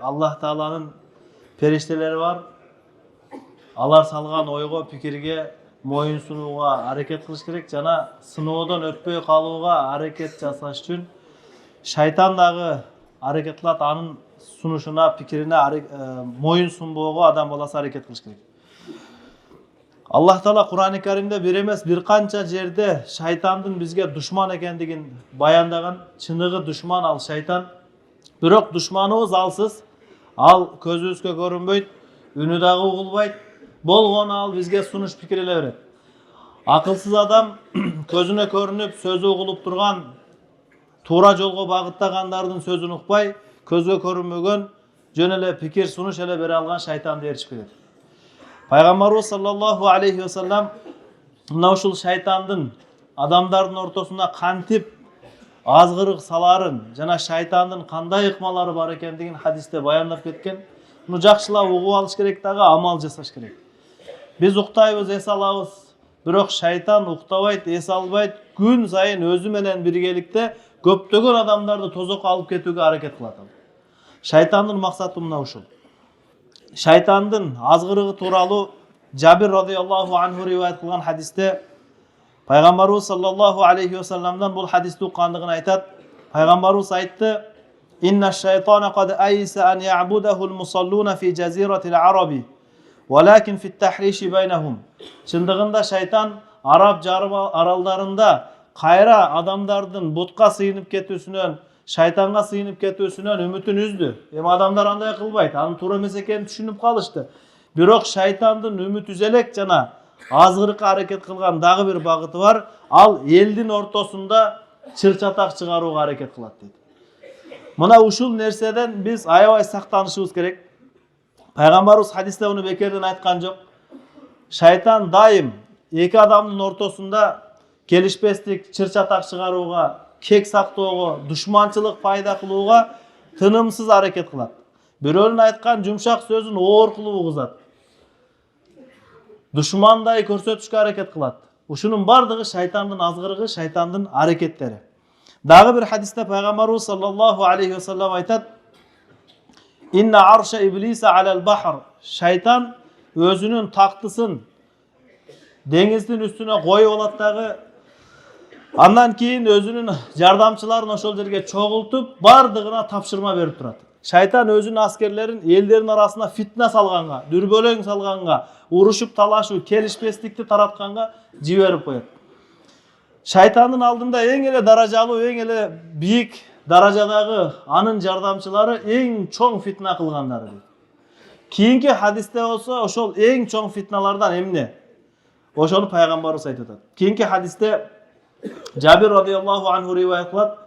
Allah Taala'nın perişteleri var. Алар салган ойго, пикирге моюн сунууга аракет кылыш керек жана сыноодон өтпөй калууга аракет жасаш үчүн шайтан дагы аракет кылат, анын сунушуна, пикирине моюн сунбоого адам баласы аракет кылыш керек. Аллах Таала Кур'ан-ы Каримде бир эмес бир канча жерде шайтандын бизге душман экендигин баяндаган. Чыныгы душман ал шайтан. Бирок душманыбыз алсыз, ал көзүбүзгө көрүнбөйт, үнү дагы угулбайт. Болгону ал бизге сунуш пикир эле берет. Акылсыз адам көзүнө көрүнүп, сөзү угулуп турган, туура жолго багыттагандардын сөзүн укпай, көзгө көрүнбөгөн жөн эле пикир, сунуш эле бере алган шайтанды ээрчип келет. Пайгамбарыбыз саллаллаху алейхи ва саллям мына ушул шайтандын адамдардын ортосуна кантип азгырык саларын жана шайтандын кандай ыкмалары бар экендигин хадисте баяндап кеткен. Муну жакшылап угуп алыш керек, дагы амал жасаш керек. Биз уктайбыз, эс алабыз, бирок шайтан уктабайт, эс албайт, күн сайын өзү менен биргеликте көптөгөн адамдарды тозокко алып кетүүгө аракет кылат. Шайтандын максаты мына ушул. Шайтандын азгырыгы тууралуу Жабир радыйаллаху анху риваят кылган хадисте Пайгамбарыбыз саллаллаху алейхи ва салламдан бул хадисти уккандыгын айтат. Пайгамбарыбыз айтты: "Инна шайтана кад айса ан я'будахул мусаллуна фи жазиратил араби, валакин фит тахриши байнахум." Чындыгында шайтан Араб жарым аралдарында кайра адамдардын бутка сыйынып кетүүсүнөн, шайтанга сыйынып кетүүсүнөн үмүтүн үздү. Эми адамдар андай кылбайт, анын туура эмес экенин түшүнүп калышты. Бирок шайтандын үмүт үзелек жана азгырыкка аракет кылган дагы бир багыты бар. Ал элдин ортосунда чыр-чатак чыгарууга аракет кылат дейт. Мына ушул нерседен биз аябай сактанышыбыз керек. Пайгамбарыбыз хадисте уну бекерден айткан жок. Шайтан дайым эки адамдын ортосунда келишпестик, чыр-чатак чыгарууга, кек сактоого, душманчылык пайда кылууга тынымсыз аракет кылат. Бирөөнүн айткан жумшак сөзүн оор кылып угузат. Душмандай көрсөтүшкө аракет кылат. Ушунун бардыгы шайтандын азгырыгы, шайтандын аракеттери. Дагы бир хадисте Пайгамбарыбыз саллаллаху алейхи ва саллям айтат: "Инна арша иблиса алал бахр." Шайтан өзүнүн тактысын деңиздин үстүнө коюп алат дагы. Андан кийин өзүнүн жардамчыларын ошол жерге чогултуп, бардыгына тапшырма берип турат. Шайтан өзүнүн аскерлерин элдердин арасына фитна салганга, дүрбөлөң салганга, урушуп талашуу, келишпестикти таратканга жиберип коет. Шайтандын алдында эң эле даражалуу, эң эле бийик даражадагы анын жардамчылары эң чоң фитна кылгандары дейт. Кийинки хадисте болсо ошол эң чоң фитналардан эмне? Ошону пайгамбарыбыз айтып атат. Кийинки хадисте Жабир радыйаллаху анху риваят кылат.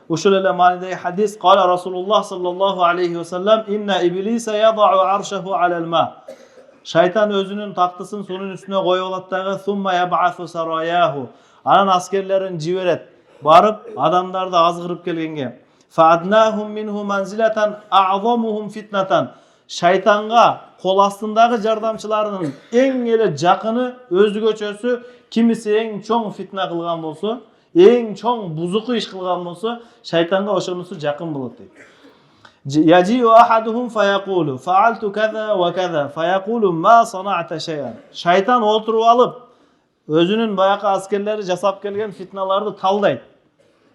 Ушул эле маанидеги хадис: "Кала Расулуллах саллаллаху алейхи ва саллям: Инна иблиса ядау аршаху алал ма." Шайтан өзүнүн тактысын суунун үстүнө коюп алат дагы. "Сумма яб'асу сараяху." Анан аскерлерин жиберет, барып адамдарды азгырып келгенге. "Фa'adnahum minhu manzilatan a'zamuhum fitnatan." Шайтанга кол астындагы жардамчыларынын эң эле жакыны, өзгөчөсү, кимиси эң чоң фитна кылган болсо, эң чоң бузуку иш кылган болсо, шайтанга ошонусу жакын болот дейт. "Яжиу ахадухум фаяқулу фа'алту каза ва каза фаяқулу ма санa'та шай'ан." Шайтан отуруп алып, өзүнүн баякы аскерлери жасап келген фитналарды талдайт.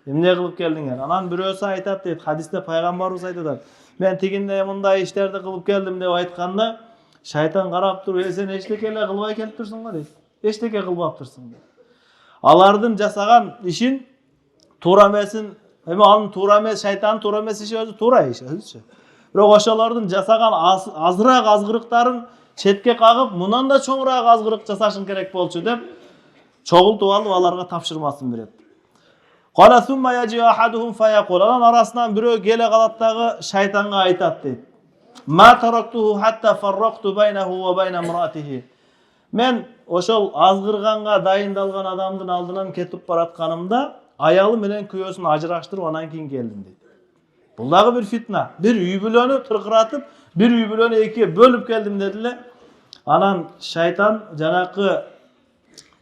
Эмне кылып келдиңер? Анан бирөөсү айтат дейт, хадисте пайгамбарыбыз айтат: "Мен тигинде мындай иштерди кылып келдим" деп айтканда, шайтан карап туруп: "Сен эчтеке эле кылбай келип турсуң го" дейт. "Эчтеке кылбаптырсың" дейт. Алардын жасаган ишин туура эмесин, эми анын туура эмес, шайтандын туура эмес иши өзү туура иш өзүчө. Бирок ошолордун жасаган азыраак азгырыктарын четке кагып, мындан да чоңураак азгырык жасашың керек болчу деп чогултуп алып аларга тапшырмасын берет. "Кала сумма яжи ахадухум фаяқул." Анан арасынан бирөө келе калат дагы шайтанга айтат дейт: "Ма тарактуху хатта фарракту байнаху ва байна имраатихи." Мен ошол азгырганга дайындалган адамдын алдынан кетип баратканымда аялы менен күйөөсүн ажыраштырып анан кийин келдим дейт. Бул дагы бир фитна. Бир үй бүлөнү тыркыратып, бир үй бүлөнү экиге бөлүп келдим деди эле. Анан шайтан жанакы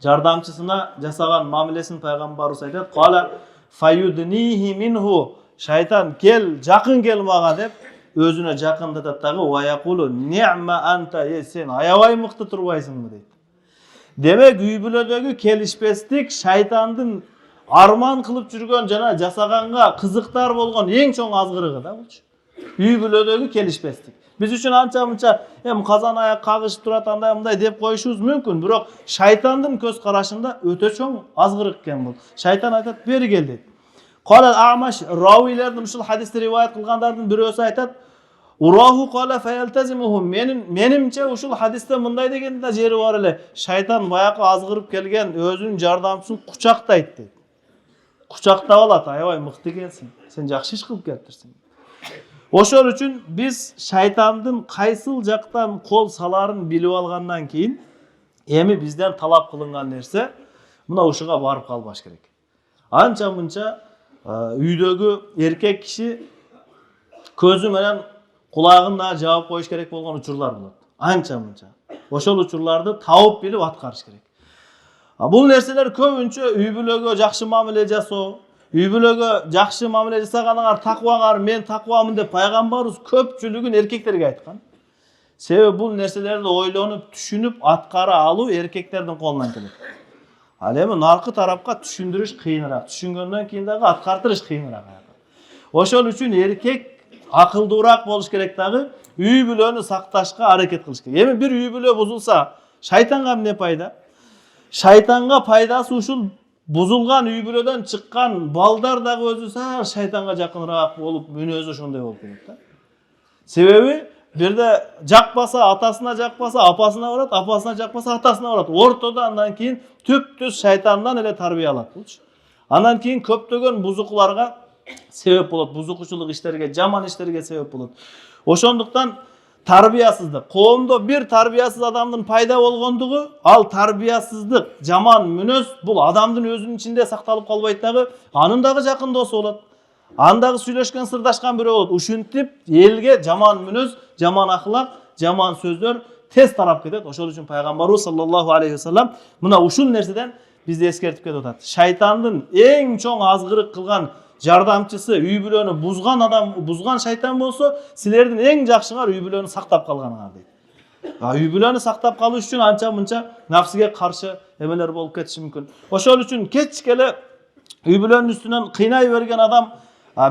жардамчысына жасаган мамилесин пайгамбарыбыз айтат: "Кала фаюднихи минху." Шайтан: "Кел, жакын кел мага" деп өзüne жақынdatат дагы ва якулу ни'ма анта, сен аябай мыкты турбайсыңбы дейт. Демек үй бүлөдөгү келишпестик шайтандын арман кылып жүргөн жана жасаганга кызыктар болгон эң чоң азгырыгы да булчу. Үй бүлөдөгү келишпестик. Биз үчүн анча-мынча казан аяк кагышып турат андай мындай деп коюшубуз мүмкүн, бирок шайтандын көз карашында өтө чоң азгырык экен бул. Шайтан айтат, бери кел дейт. Калал Амаш равилердин ушул хадисти риваят кылгандардын бирөөсү айтат, ураху кала фаялтазимухум. Менимче ушул хадисте мындай деген да жери бар эле. Шайтан баякы азгырып келген өзүнүн жардамчысын кучактайт дейт. Кучактап алат, аябай мыкты экенсиң. Сен жакшы иш кылып келиптирсиң. Ошол үчүн биз шайтандын кайсыл жактан кол саларын билип алгандан кийин эми бизден талап кылынган нерсе мына ушуга барып калбаш керек. Анча-мынча үйдөгү эркек киши көзү менен кулагын да жаап коюш керек болгон учурлар болот. Анча-мынча. Ошол учурларды таап билип аткарыш керек. Бул нерселер көбүнчө үй бүлөгө жакшы мамиле жасоо, үй бүлөгө жакшы мамиле жасаганыңар такваңар, мен таквамын деп пайгамбарыбыз көпчүлүгүн эркектерге айткан. Себеби бул нерселерди ойлонуп, түшүнүп, аткара алуу эркектердин колунан келет. Ал эми наркы тарапка түшүндүрүш кыйыныраак, түшүнгөндөн кийин дагы аткартырыш кыйыныраак. Ошол үчүн эркек акылдуураак болуш керек дагы, үй бүлөнү сакташка аракет кылыш керек. Эми бир үй бүлө бузулса, шайтанга эмне пайда? Шайтанга пайдасы ушул бузулган үй бүлөдөн чыккан балдар дагы өзү шайтанга жакыныраак болуп, мүнөзү ошондой болуп кетет да. Себеби бирде жакпаса атасына жакпаса апасына барат, апасына жакпаса атасына барат. Ортодо андан кийин түп-түз шайтандан эле тарбия алат булчу. Андан кийин көптөгөн бузукларга себеп болот, бузукчулук иштерге, жаман иштерге себеп болот. Ошондуктан тарбиясыздык, коомдо бир тарбиясыз адамдын пайда болгондугу, ал тарбиясыздык, жаман мүнөз бул адамдын өзүнүн ичинде сакталып калбайт дагы, анын дагы жакын досу болот. Андагы сүйлөшкөн, сырдашкан бирөө болот. Ушинтип элге жаман мүнөз, жаман ахлак, жаман сөздөр тез тарап кетет. Ошол үчүн пайгамбарыбыз саллаллаху алейхи вассалам мына ушул нерседен бизди эскертип кетип атат. Шайтандын эң чоң азгырык кылган жардамчысы үй бүлөнү бузган адам, бузган шайтан болсо, силердин эң жакшыңар үй бүлөнү сактап калганыңар дейт. Үй бүлөнү сактап калыш үчүн анча-мынча нафсиге каршы эмелер болуп кетиши мүмкүн. Ошол үчүн кечкеле үй бүлөнүн үстүнөн кыйнай берген адам,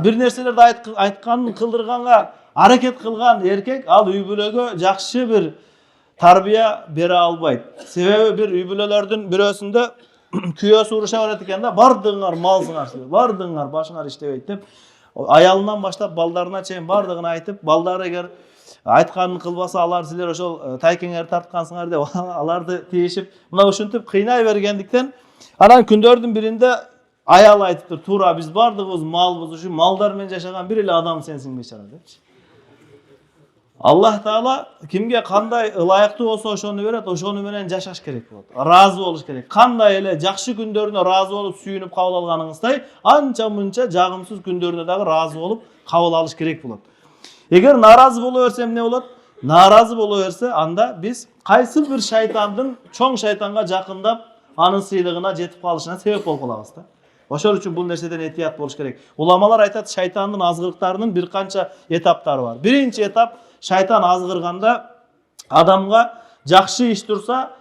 бир нерселерди айтканын кылдырганга аракет кылган эркек, ал үй бүлөгө жакшы бир тарбия бере албайт. Себеби бир үй бүлөлөрдүн бирөөсүндө күйөөсү уруша берет экен да, бардыгыңар малсыңар, бардыгыңар башыңар иштебейт деп, аялынан баштап балдарына чейин бардыгын айтып, балдары эгер айтканын кылбаса, алар силер ошол тайкеңер тарткансыңар деп аларды тийишип, мына ушинтип кыйнай бергендиктен, анан күндөрдүн биринде аял айтыптыр, туура биз бардыгыбыз малбыз, ушу малдар менен жашаган бир эле адам сенсиң бечара депчи. Аллах Таала кимге кандай ылайыктуу болсо ошону берет, ошону менен жашаш керек болот. Разы болуш керек. Кандай эле жакшы күндөрүнө разы болуп, сүйүнүп кабыл алганыңыздай, анча-мынча жагымсыз күндөрүнө дагы разы болуп, кабыл алыш керек болот. Эгер наразы боло берсе эмне болот? Наразы боло берсе, анда биз кайсы бир шайтандын, чоң шайтанга жакындап, анын сыйлыгына жетип калышына себеп болуп калабыз да. Ошол үчүн бул нерседен этият болуш керек. Уламалар айтат, шайтандын азгырыктарынын бир канча этаптары бар. Биринчи этап, шайтан азгырганда адамга жакшы иш турса,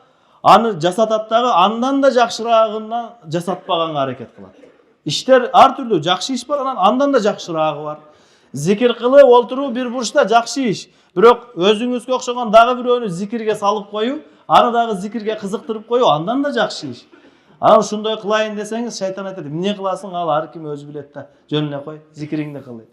аны жасатат дагы андан да жакшыраагынан жасатпаганга аракет кылат. Иштер ар түрлүү, жакшы иш бар, андан да жакшыраагы бар. Зикир кылып олтуруу бир бурчта жакшы иш. Бирок өзүңүзгө окшогон дагы бирөөнү зикирге салып коюу, аны дагы зикирге кызыктырып коюу андан да жакшы иш. Анан ушундай кылайын десеңиз, шайтан айтат, эмне кыласың, ал ар ким өзү билет да, жөн эле кой, зикириңди кыл.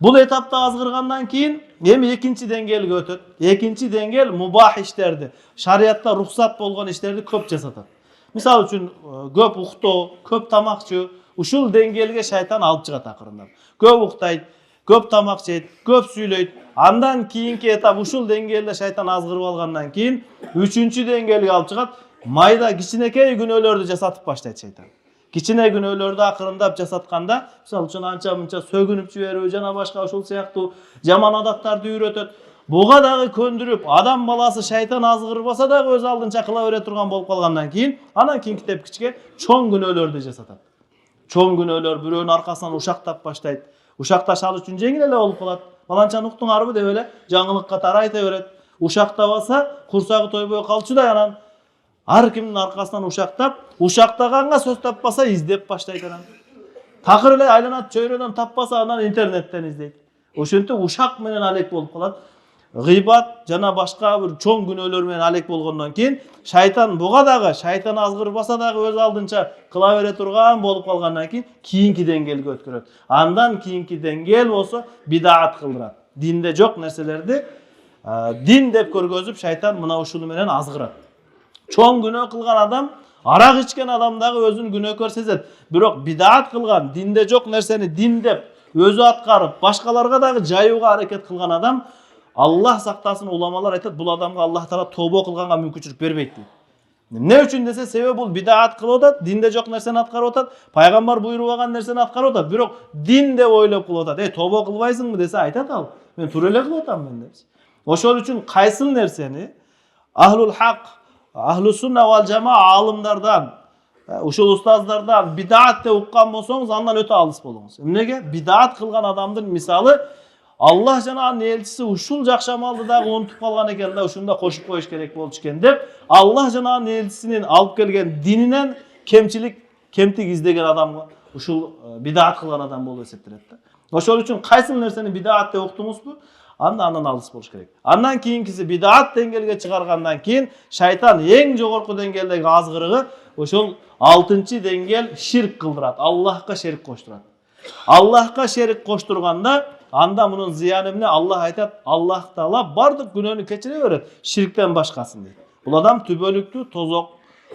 Бул этапта азгыргандан кийин эми экинчи деңгээлге өтөт. Экинчи деңгээл мубах иштерди, шариатта рухсат болгон иштерди көп жасатат. Мисалы үчүн көп уктоо, көп тамак жөө, ушул деңгээлге шайтан алып чыгат акырындап. Көп уктайт, көп тамак жейт, көп сүйлөйт. Андан кийинки этап ушул деңгээлде шайтан азгырып алгандан кийин үчүнчү деңгээлге алып чыгат. Майда кичинекей күнөөлөрдү жасатып баштайт шайтан. Кичине күнөөлөрдү акырындап жасатканда, мисалы үчүн анча-мынча сөгүнүп жиберүү жана башка ушул сыяктуу жаман адаттарды үйрөтөт. Буга дагы көндүрүп, адам баласы шайтан азгырбаса дагы өз алдынча кыла бере турган болуп калгандан кийин, анан кийинки тепкичке чоң күнөөлөрдү жасатат. Чоң күнөөлөр бирөөнүн аркасынан ушактап баштайт. Ушак ташал үчүн жеңил эле болуп калат. Баланчаны уктуң арбы деп эле жаңылык катары айта берет. Ушак табаса курсагы тойбой калчудай, анан ар кимдин аркасынан ушактап, ушактаганга сөз таппаса издеп баштайт анан. Такыр эле айланат чөйрөдөн таппаса анан интернеттен издейт. Ошентип ушак менен алек болуп калат. Гыйбат жана башка бир чоң күнөөлөр менен алек болгондон кийин шайтан буга дагы, шайтан азгырбаса дагы өз алдынча кыла бере турган болуп калгандан кийин кийинки деңгээлге өткөрөт. Андан кийинки деңгээл болсо бидаат кылдырат. Динде жок нерселерди дин деп көргөзүп шайтан мына ушуну менен азгырат. Чоң күнөө кылган адам, арак ичкен адам дагы өзүн күнөөкөр сезет. Бирок бидаат кылган, динде жок нерсени дин деп өзү аткарып, башкаларга дагы жаюуга аракет кылган адам, Аллах сактасын, уламалар айтат, бул адамга Аллах Таала тобо кылганга мүмкүнчүлүк бербейт дейт. Эмне үчүн десе, себеби бул бидаат кылып атат, динде жок нерсени аткарып атат, пайгамбар буйрубаган нерсени аткарып атат, бирок дин деп ойлоп кылып атат. Тобо кылбайсыңбы десе айтат ал, мен туура эле кылып атам мен деп. Ошол үчүн кайсыл нерсени ахлул хак, ахлус сунна вал жамаа алымдардан, ушул устаздардан бидаат деп уккан болсоңуз, андан өтө алыс болуңуз. Эмнеге? Бидаат кылган адамдын мисалы Аллах жана анын элчиси ушул жакшы амалды дагы унутуп калган экен да, ушунда кошуп коюш керек болчу экен деп, Аллах жана анын элчисинин алып келген дининен кемтик издеген адам ушул бидаат кылган адам болуп эсептелет да. Ошол үчүн кайсыл нерсени бидаат деп уктуңузбу, андан алыс болуш керек. Андан кийинкиси бидаат деңгээлге чыгаргандан кийин шайтан эң жогорку деңгээлдеги азгырыгы ошол 6-чы деңгээл ширк кылдырат, Аллахка шерик коштурат. Аллахка шерик коштурганда анда мунун зыяны эмне? Аллах айтат, Аллах Таала бардык күнөөнү кечире берет, ширктен башкасын дейт. Бул адам түбөлүктүү тозок,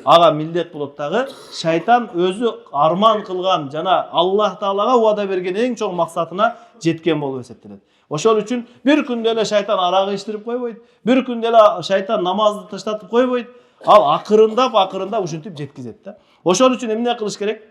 ага милдет болот дагы. Шайтан өзү арман кылган жана Аллах Таалага убада берген эң чоң максатына жеткен болуп эсептелет. Ошол үчүн бир күндө эле шайтан арак ичтирип койбойт, бир күндө эле шайтан намазды таштатып койбойт. Ал акырындап ушинтип жеткизет да. Ошол үчүн эмне кылыш керек?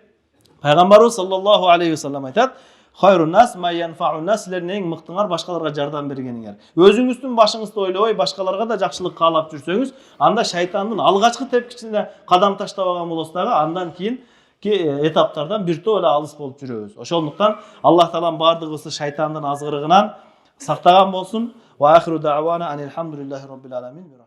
Пайгамбарыбыз саллаллаху алейхи ва саллям айтат: "Хайрун нас ма янфаун нас", силердин эң мыктыңар башкаларга жардам бергениңер. Өзүңүздүн башыңызды ойлобой, башкаларга да жакшылык каалап жүрсөңүз, анда шайтандын алгачкы тепкичине кадам таштабаган болосуз дагы, андан кийинки этаптардан бир топ эле алыс болуп жүрөбүз. Ошондуктан Аллах Таалам бардыгыбызды шайтандын азгырыгынан сактаган болсун. Ва ахиру дa'wana анил хамдулиллахи rabbil alamin.